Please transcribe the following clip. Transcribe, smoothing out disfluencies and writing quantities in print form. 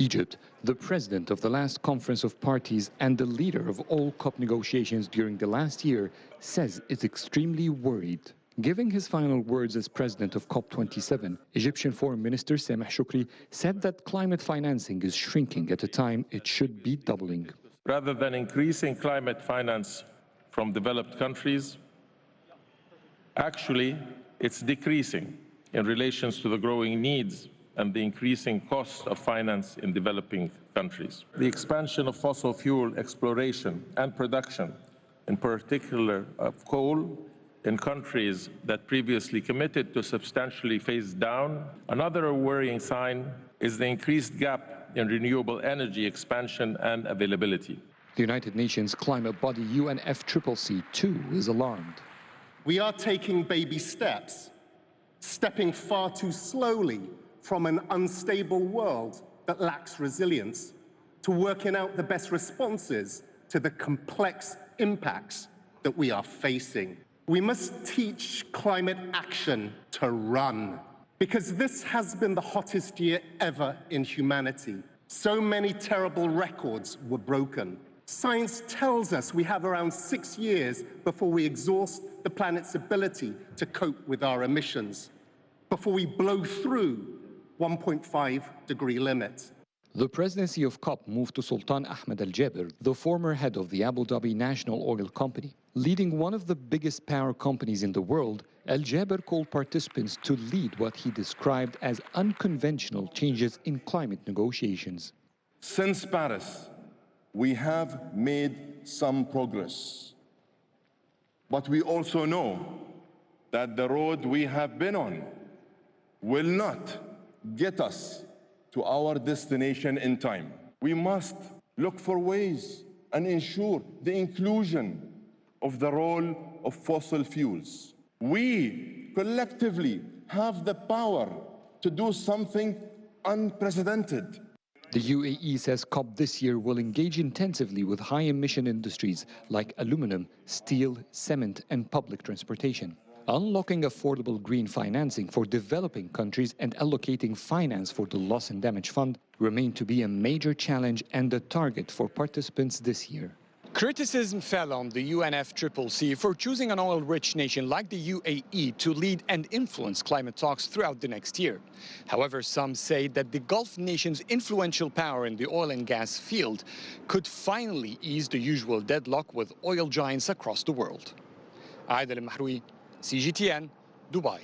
Egypt, the president of the last conference of parties and the leader of all COP negotiations during the last year, says it's extremely worried. Giving his final words as president of COP27, Egyptian Foreign Minister Sameh Shoukry said that climate financing is shrinking at a time it should be doubling. Rather than increasing climate finance from developed countries, actually it's decreasing in relation to the growing needs and the increasing cost of finance in developing countries. The expansion of fossil fuel exploration and production, in particular of coal, in countries that previously committed to substantially phase down. Another worrying sign is the increased gap in renewable energy expansion and availability. The United Nations climate body UNFCCC too is alarmed. We are taking baby steps, stepping far too slowly from an unstable world that lacks resilience to working out the best responses to the complex impacts that we are facing. We must teach climate action to run, because this has been the hottest year ever in humanity. So many terrible records were broken. Science tells us we have around 6 years before we exhaust the planet's ability to cope with our emissions, before we blow through 1.5-degree limit. The presidency of COP moved to Sultan Ahmed Al Jaber, the former head of the Abu Dhabi National Oil Company. Leading one of the biggest power companies in the world, Al Jaber called participants to lead what he described as unconventional changes in climate negotiations. Since Paris, we have made some progress. But we also know that the road we have been on will not get us to our destination in time. We must look for ways and ensure the inclusion of the role of fossil fuels. We collectively have the power to do something unprecedented. The UAE says COP this year will engage intensively with high-emission industries like aluminum, steel, cement, and public transportation. Unlocking affordable green financing for developing countries and allocating finance for the Loss and Damage Fund remain to be a major challenge and a target for participants this year. Criticism fell on the UNFCCC for choosing an oil-rich nation like the UAE to lead and influence climate talks throughout the next year. However, some say that the Gulf nation's influential power in the oil and gas field could finally ease the usual deadlock with oil giants across the world. Adel El Mahrouky, CGTN, Dubai.